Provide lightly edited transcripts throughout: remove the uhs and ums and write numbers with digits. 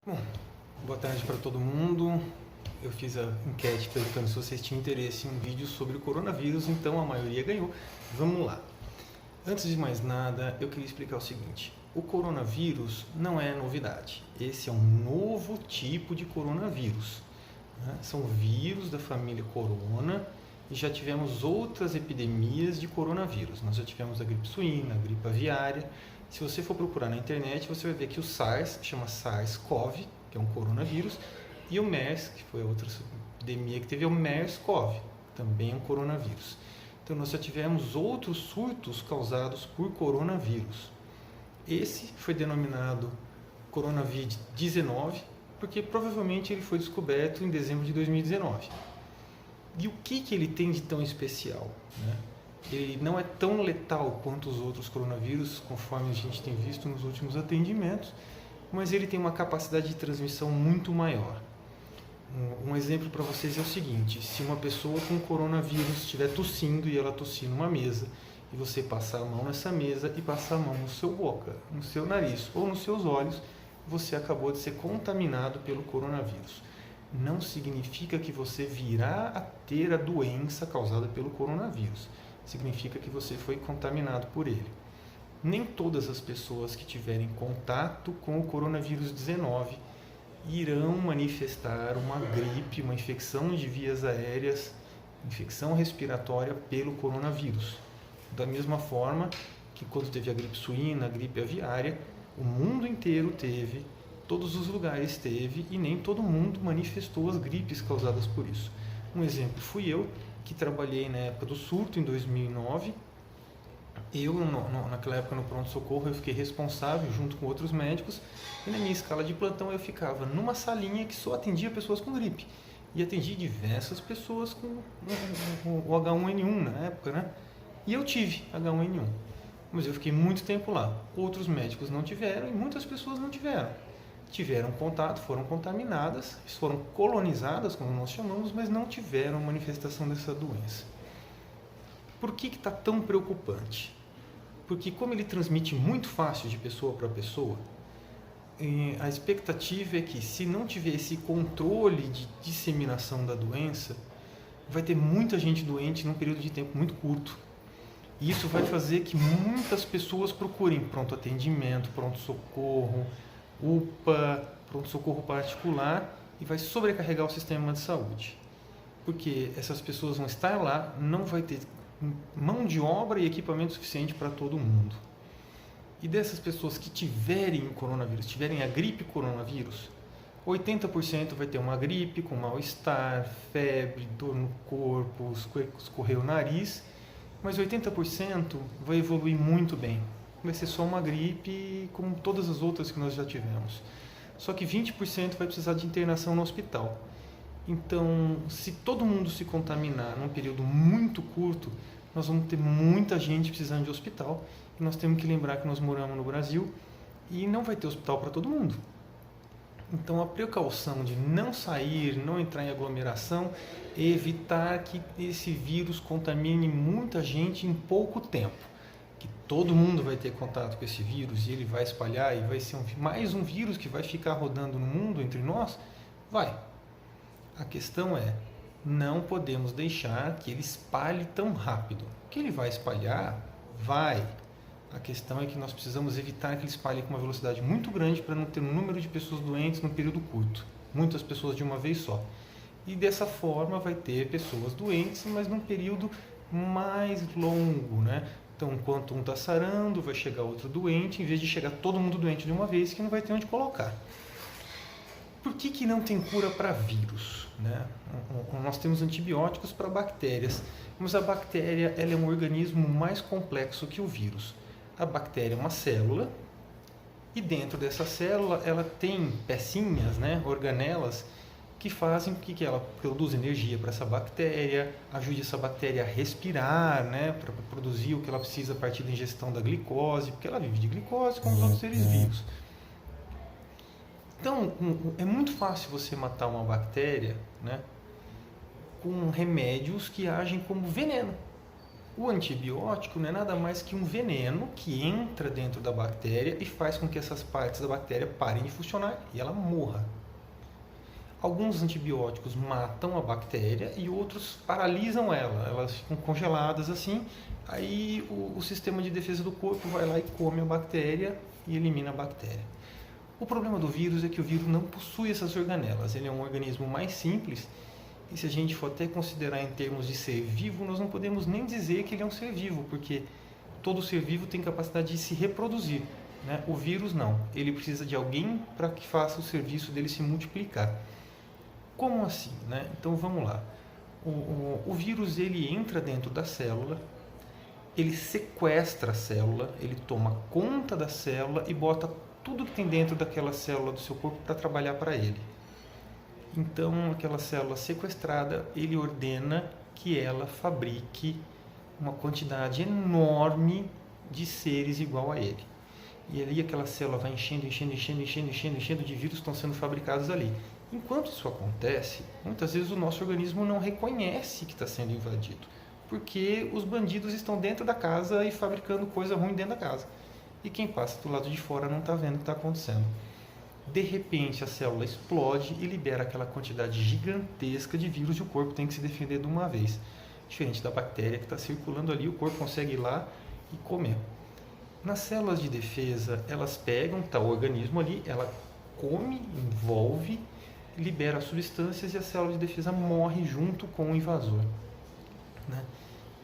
Bom, boa tarde para todo mundo. Eu fiz a enquete perguntando se vocês tinham interesse em um vídeo sobre o coronavírus, então a maioria ganhou. Vamos lá. Antes de mais nada, eu queria explicar o seguinte. O coronavírus não é novidade. Esse é um novo tipo de coronavírus, né? São vírus da família corona e já tivemos outras epidemias de coronavírus. Nós já tivemos a gripe suína, a gripe aviária. Se você for procurar na internet, você vai ver que o SARS chama SARS-CoV, que é um coronavírus, e o MERS, que foi a outra epidemia que teve, é o MERS-CoV, também é um coronavírus. Então nós já tivemos outros surtos causados por coronavírus. Esse foi denominado Coronavírus-19, porque provavelmente ele foi descoberto em dezembro de 2019. E o que ele tem de tão especial, né? Ele não é tão letal quanto os outros coronavírus, conforme a gente tem visto nos últimos atendimentos, mas ele tem uma capacidade de transmissão muito maior. Um exemplo para vocês é o seguinte: se uma pessoa com coronavírus estiver tossindo e ela tossir numa mesa, e você passar a mão nessa mesa e passar a mão no seu boca, no seu nariz ou nos seus olhos, você acabou de ser contaminado pelo coronavírus. Não significa que você virá a ter a doença causada pelo coronavírus. Significa que você foi contaminado por ele. Nem todas as pessoas que tiverem contato com o coronavírus 19 irão manifestar uma gripe, uma infecção de vias aéreas, infecção respiratória pelo coronavírus. Da mesma forma que quando teve a gripe suína, a gripe aviária, o mundo inteiro teve, todos os lugares teve, e nem todo mundo manifestou as gripes causadas por isso. Um exemplo fui eu, que trabalhei na época do surto, em 2009. Naquela época no pronto-socorro, eu fiquei responsável junto com outros médicos, e na minha escala de plantão eu ficava numa salinha que só atendia pessoas com gripe. E atendi diversas pessoas com o H1N1 na época, né? E eu tive H1N1, mas eu fiquei muito tempo lá. Outros médicos não tiveram e muitas pessoas não tiveram. Tiveram contato, foram contaminadas, foram colonizadas, como nós chamamos, mas não tiveram manifestação dessa doença. Por que está tão preocupante? Porque como ele transmite muito fácil de pessoa para pessoa, a expectativa é que, se não tiver esse controle de disseminação da doença, vai ter muita gente doente num período de tempo muito curto. E isso vai fazer que muitas pessoas procurem pronto atendimento, pronto-socorro, UPA, pronto-socorro particular, e vai sobrecarregar o sistema de saúde. Porque essas pessoas vão estar lá, não vai ter mão de obra e equipamento suficiente para todo mundo. E dessas pessoas que tiverem o coronavírus, tiverem a gripe coronavírus, 80% vai ter uma gripe com mal-estar, febre, dor no corpo, escorrer o nariz, mas 80% vai evoluir muito bem. Vai ser só uma gripe como todas as outras que nós já tivemos. Só que 20% vai precisar de internação no hospital. Então, se todo mundo se contaminar num período muito curto, nós vamos ter muita gente precisando de hospital. E nós temos que lembrar que nós moramos no Brasil e não vai ter hospital para todo mundo. Então, a precaução de não sair, não entrar em aglomeração, é evitar que esse vírus contamine muita gente em pouco tempo. Que todo mundo vai ter contato com esse vírus e ele vai espalhar e vai ser mais um vírus que vai ficar rodando no mundo entre nós? Vai. A questão é, não podemos deixar que ele espalhe tão rápido. Que ele vai espalhar? Vai. A questão é que nós precisamos evitar que ele espalhe com uma velocidade muito grande para não ter um número de pessoas doentes num período curto. Muitas pessoas de uma vez só. E dessa forma vai ter pessoas doentes, mas num período mais longo, né? Então, enquanto um está sarando, vai chegar outro doente, em vez de chegar todo mundo doente de uma vez, que não vai ter onde colocar. Por que não tem cura para vírus, né? Nós temos antibióticos para bactérias, mas a bactéria ela é um organismo mais complexo que o vírus. A bactéria é uma célula, e dentro dessa célula ela tem pecinhas, né, organelas, que fazem com que ela produza energia para essa bactéria, ajude essa bactéria a respirar, né, para produzir o que ela precisa a partir da ingestão da glicose, porque ela vive de glicose como os outros seres vivos. Então, é muito fácil você matar uma bactéria, né, com remédios que agem como veneno. O antibiótico não é nada mais que um veneno que entra dentro da bactéria e faz com que essas partes da bactéria parem de funcionar e ela morra. Alguns antibióticos matam a bactéria e outros paralisam ela, elas ficam congeladas assim, aí o sistema de defesa do corpo vai lá e come a bactéria e elimina a bactéria. O problema do vírus é que o vírus não possui essas organelas, ele é um organismo mais simples e se a gente for até considerar em termos de ser vivo, nós não podemos nem dizer que ele é um ser vivo, porque todo ser vivo tem capacidade de se reproduzir, né? O vírus não, ele precisa de alguém para que faça o serviço dele se multiplicar. Como assim, né? Então vamos lá. O vírus ele entra dentro da célula, ele sequestra a célula, ele toma conta da célula e bota tudo que tem dentro daquela célula do seu corpo para trabalhar para ele. Então, aquela célula sequestrada, ele ordena que ela fabrique uma quantidade enorme de seres igual a ele. E ali aquela célula vai enchendo de vírus que estão sendo fabricados ali. Enquanto isso acontece, muitas vezes o nosso organismo não reconhece que está sendo invadido, porque os bandidos estão dentro da casa e fabricando coisa ruim dentro da casa. E quem passa do lado de fora não está vendo o que está acontecendo. De repente a célula explode e libera aquela quantidade gigantesca de vírus e o corpo tem que se defender de uma vez. Diferente da bactéria que está circulando ali, o corpo consegue ir lá e comer. Nas células de defesa, elas pegam, está o organismo ali, ela come, envolve, libera substâncias e a célula de defesa morre junto com o invasor, né?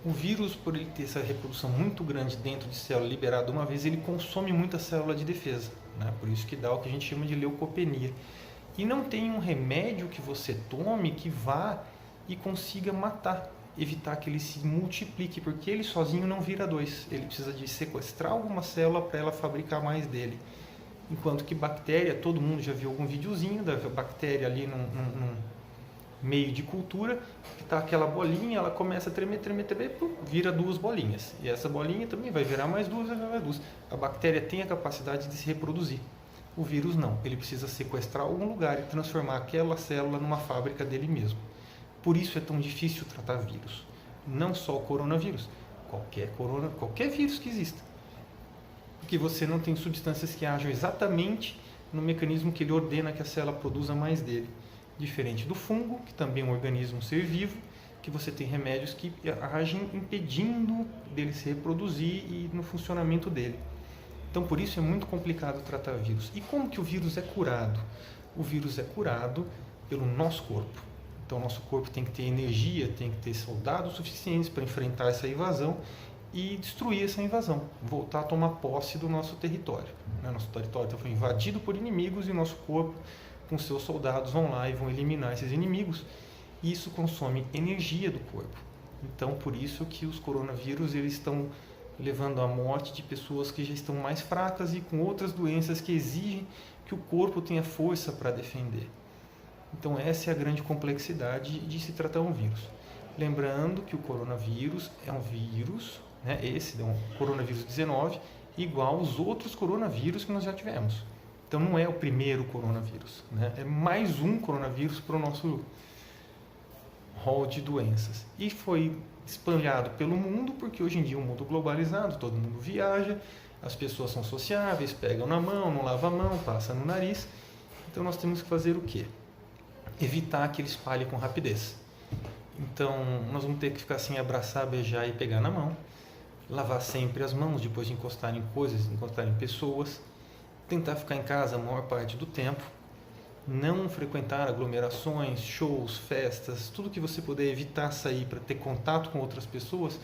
O vírus, por ele ter essa reprodução muito grande dentro de célula liberada uma vez, ele consome muita célula de defesa, né? Por isso que dá o que a gente chama de leucopenia. E não tem um remédio que você tome que vá e consiga matar, evitar que ele se multiplique, porque ele sozinho não vira dois. Ele precisa de sequestrar alguma célula para ela fabricar mais dele. Enquanto que bactéria, todo mundo já viu algum videozinho da bactéria ali num meio de cultura, que está aquela bolinha, ela começa a tremer, pum, vira duas bolinhas. E essa bolinha também vai virar mais duas, mais duas. A bactéria tem a capacidade de se reproduzir. O vírus não. Ele precisa sequestrar algum lugar e transformar aquela célula numa fábrica dele mesmo. Por isso é tão difícil tratar vírus. Não só o coronavírus, qualquer vírus que exista. Porque você não tem substâncias que agem exatamente no mecanismo que ele ordena que a célula produza mais dele. Diferente do fungo, que também é um organismo, um ser vivo, que você tem remédios que agem impedindo dele se reproduzir e no funcionamento dele. Então, por isso é muito complicado tratar vírus. E como que o vírus é curado? O vírus é curado pelo nosso corpo. Então, nosso corpo tem que ter energia, tem que ter soldados suficientes para enfrentar essa invasão e destruir essa invasão, voltar a tomar posse do nosso território. Nosso território foi invadido por inimigos e o nosso corpo, com seus soldados, vão lá e vão eliminar esses inimigos. E isso consome energia do corpo. Então, por isso que os coronavírus eles estão levando à morte de pessoas que já estão mais fracas e com outras doenças que exigem que o corpo tenha força para defender. Então, essa é a grande complexidade de se tratar um vírus. Lembrando que o coronavírus é um vírus, né? Esse é um coronavírus 19, igual aos outros coronavírus que nós já tivemos. Então, não é o primeiro coronavírus, né? É mais um coronavírus para o nosso rol de doenças. E foi espalhado pelo mundo, porque hoje em dia é um mundo globalizado, todo mundo viaja, as pessoas são sociáveis, pegam na mão, não lavam a mão, passam no nariz. Então, nós temos que fazer o quê? Evitar que ele espalhe com rapidez. Então, nós vamos ter que ficar assim, abraçar, beijar e pegar na mão. Lavar sempre as mãos depois de encostar em coisas, encostar em pessoas. Tentar ficar em casa a maior parte do tempo. Não frequentar aglomerações, shows, festas, tudo que você puder evitar sair para ter contato com outras pessoas,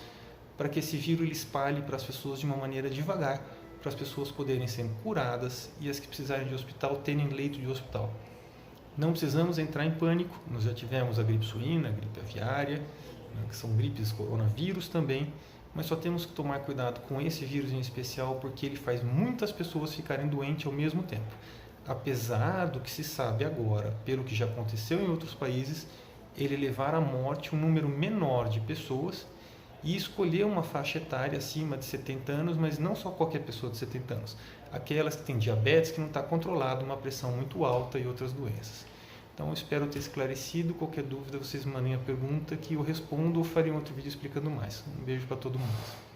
para que esse vírus ele espalhe para as pessoas de uma maneira devagar, para as pessoas poderem ser curadas e as que precisarem de hospital terem leito de hospital. Não precisamos entrar em pânico, nós já tivemos a gripe suína, a gripe aviária, né, que são gripes coronavírus também, mas só temos que tomar cuidado com esse vírus em especial porque ele faz muitas pessoas ficarem doentes ao mesmo tempo. Apesar do que se sabe agora, pelo que já aconteceu em outros países, ele levar à morte um número menor de pessoas e escolher uma faixa etária acima de 70 anos, mas não só qualquer pessoa de 70 anos. Aquelas que têm diabetes que não está controlado, uma pressão muito alta e outras doenças. Então eu espero ter esclarecido. Qualquer dúvida vocês mandem a pergunta que eu respondo ou farei um outro vídeo explicando mais. Um beijo para todo mundo.